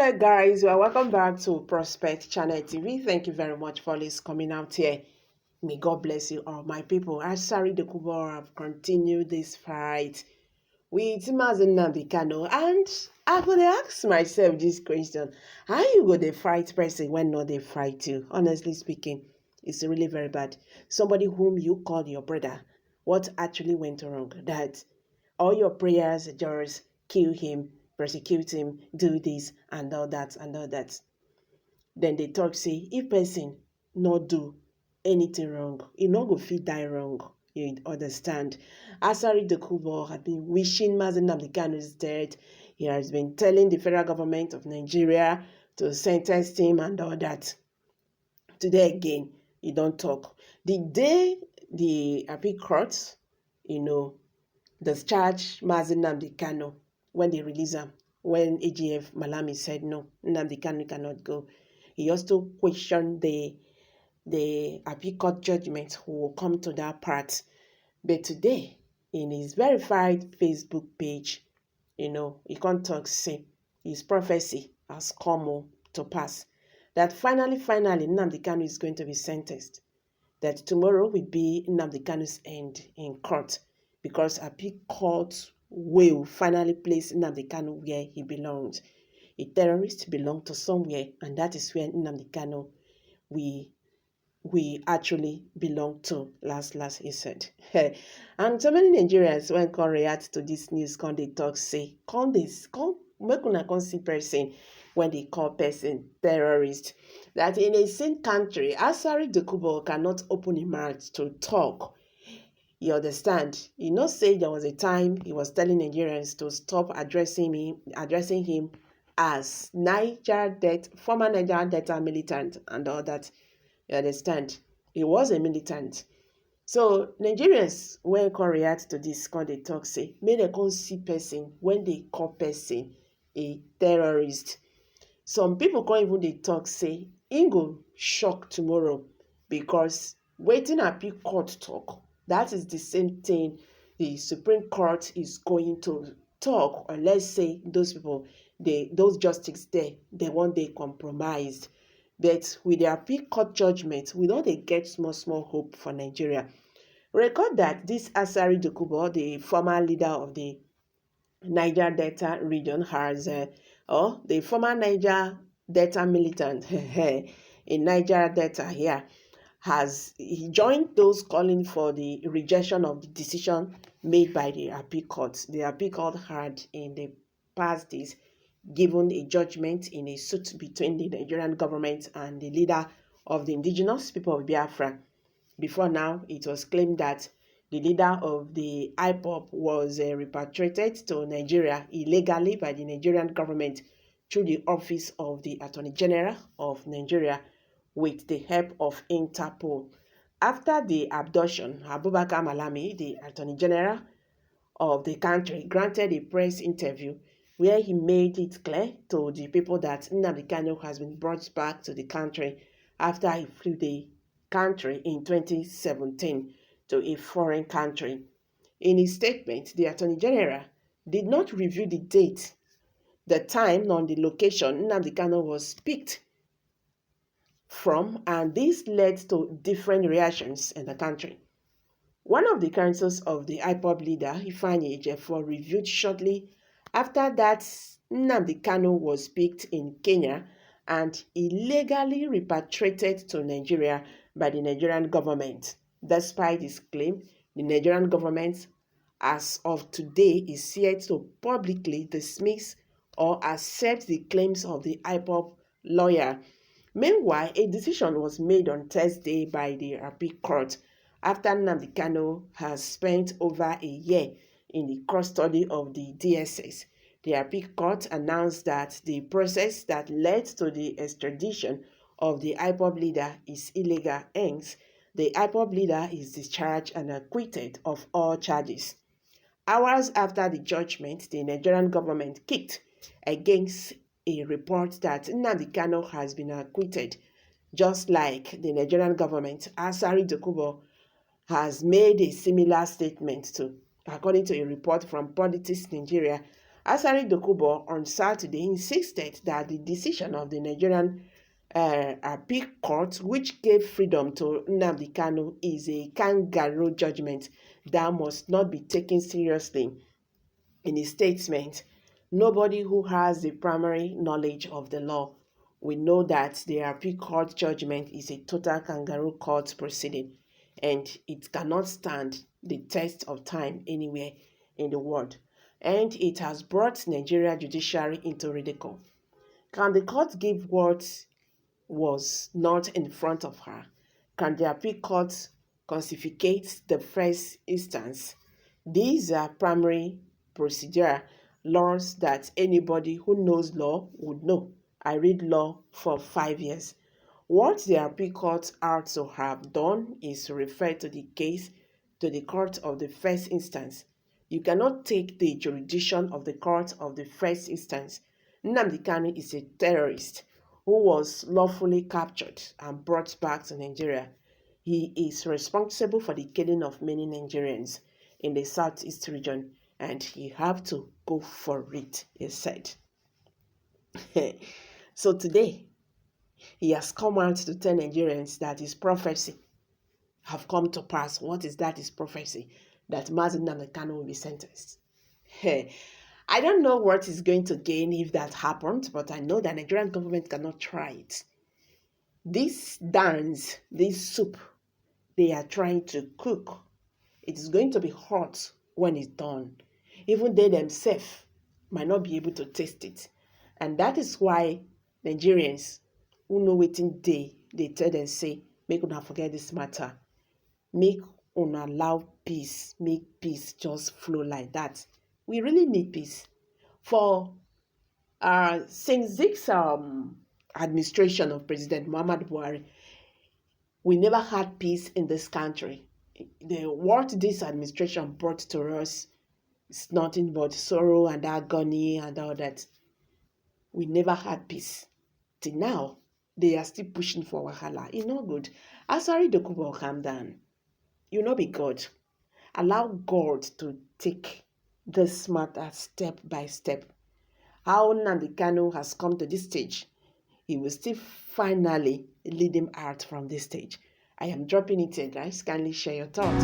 Hey guys, well, welcome back to Prospect Channel TV. Thank you very much for this coming out here. May God bless you all, my people. Asari Dokubo have continued this fight with Mazen Kanu, and I would ask myself this question: how you go to fight person when not they fight you? Honestly speaking, it's really very bad. Somebody whom you call your brother, what actually went wrong? That all your prayers just kill him, persecute him, do this and all that and all that. Then they talk say if person not do anything wrong, he not go fit die wrong. You understand? Asari Dokubo had been wishing Mazen Kanu is dead. He has been telling the federal government of Nigeria to sentence him and all that. Today again, he don't talk. The day the appeal court, discharge Mazen Kanu when they release him, when AGF Malami said no, Nnamdi Kanu cannot go. He also questioned the appeal court judgment who will come to that part. But today, in his verified Facebook page, he can't talk, say his prophecy has come to pass. That finally, Nnamdi Kanu is going to be sentenced. That tomorrow will be Nnamdi Kanu's end in court, because appeal court will finally place Nnamdi Kanu where he belongs. A terrorist belongs to somewhere, and that is where Nnamdi Kanu we actually belong to. Last, he said. And so many Nigerians, when can react to this news, can they talk, say, make una see person when they call person terrorist. That in a same country, Asari Dokubo cannot open his mouth to talk. You understand? You say there was a time he was telling Nigerians to stop addressing him as former Niger Delta militant and all that. You understand? He was a militant. So Nigerians, when can react to this, can they talk, say, may they can see person when they call person a terrorist. Some people can't even they talk, say, he go shock tomorrow, because waiting appeal court talk, that is the same thing the Supreme Court is going to talk. Or let's say those people, those justices there, they want they compromised. But with the appeal court judgment, we know they get small hope for Nigeria. Record that this Asari Dokubo, the former leader of the Niger Delta region, has the former Niger Delta militant in Niger Delta here, he joined those calling for the rejection of the decision made by the appeal court. The appeal court had in the past days given a judgment in a suit between the Nigerian government and the leader of the indigenous people of Biafra. Before now, it was claimed that the leader of the IPOB was repatriated to Nigeria illegally by the Nigerian government through the office of the Attorney General of Nigeria with the help of Interpol. After the abduction, Abubakar Malami, the Attorney General of the country, granted a press interview where he made it clear to the people that Nnamdi Kanu has been brought back to the country after he flew the country in 2017 to a foreign country. In his statement, the Attorney General did not reveal the date, the time, nor the location Nnamdi Kanu was picked from, and this led to different reactions in the country. One of the councils of the IPOB leader, Ifeanyi Ejiofor, revealed shortly after that Nnamdi Kanu was picked in Kenya and illegally repatriated to Nigeria by the Nigerian government. Despite this claim, the Nigerian government, as of today, is yet to publicly dismiss or accept the claims of the IPOB lawyer. Meanwhile, a decision was made on Thursday by the appeal court after Nnamdi Kanu has spent over a year in the custody of the DSS. The appeal court announced that the process that led to the extradition of the IPOB leader is illegal. Hence, the IPOB leader is discharged and acquitted of all charges. Hours after the judgment, the Nigerian government kicked against a report that Nnamdi Kanu has been acquitted. Just like the Nigerian government, Asari Dokubo has made a similar statement too. According to a report from Politics Nigeria, Asari Dokubo on Saturday insisted that the decision of the Nigerian appeal court, which gave freedom to Nnamdi Kanu, is a kangaroo judgment that must not be taken seriously. In his statement, nobody who has the primary knowledge of the law will know that the appeal court judgment is a total kangaroo court proceeding and it cannot stand the test of time anywhere in the world. And it has brought Nigeria judiciary into ridicule. Can the court give what was not in front of her? Can the appeal court classificate the first instance? These are primary procedural laws that anybody who knows law would know. I read law for 5 years. What the appeal court ought to have done is to refer to the case to the court of the first instance. You cannot take the jurisdiction of the court of the first instance. Nnamdi Kanu is a terrorist who was lawfully captured and brought back to Nigeria. He is responsible for the killing of many Nigerians in the southeast region, and he have to go for it, he said. So today, he has come out to tell Nigerians that his prophecy have come to pass. What is that? His prophecy that Mazi Nnamdi Kanu will be sentenced. I don't know what is going to gain if that happened, but I know that Nigerian government cannot try it. This dance, this soup they are trying to cook, it is going to be hot when it's done. Even they themselves might not be able to taste it. And that is why Nigerians who know wetin they tell them say, make una forget this matter. Make una allow peace. Make peace just flow like that. We really need peace. For since this administration of President Muhammad Buhari, we never had peace in this country. What this administration brought to us is nothing but sorrow and agony and all that. We never had peace. Till now, they are still pushing for wahala. It's not good. Asari Dokubo, calm down. You know be God. Allow God to take this matter step by step. How Nnamdi Kanu has come to this stage, he will still finally lead him out from this stage. I am dropping it here, guys. Kindly share your thoughts.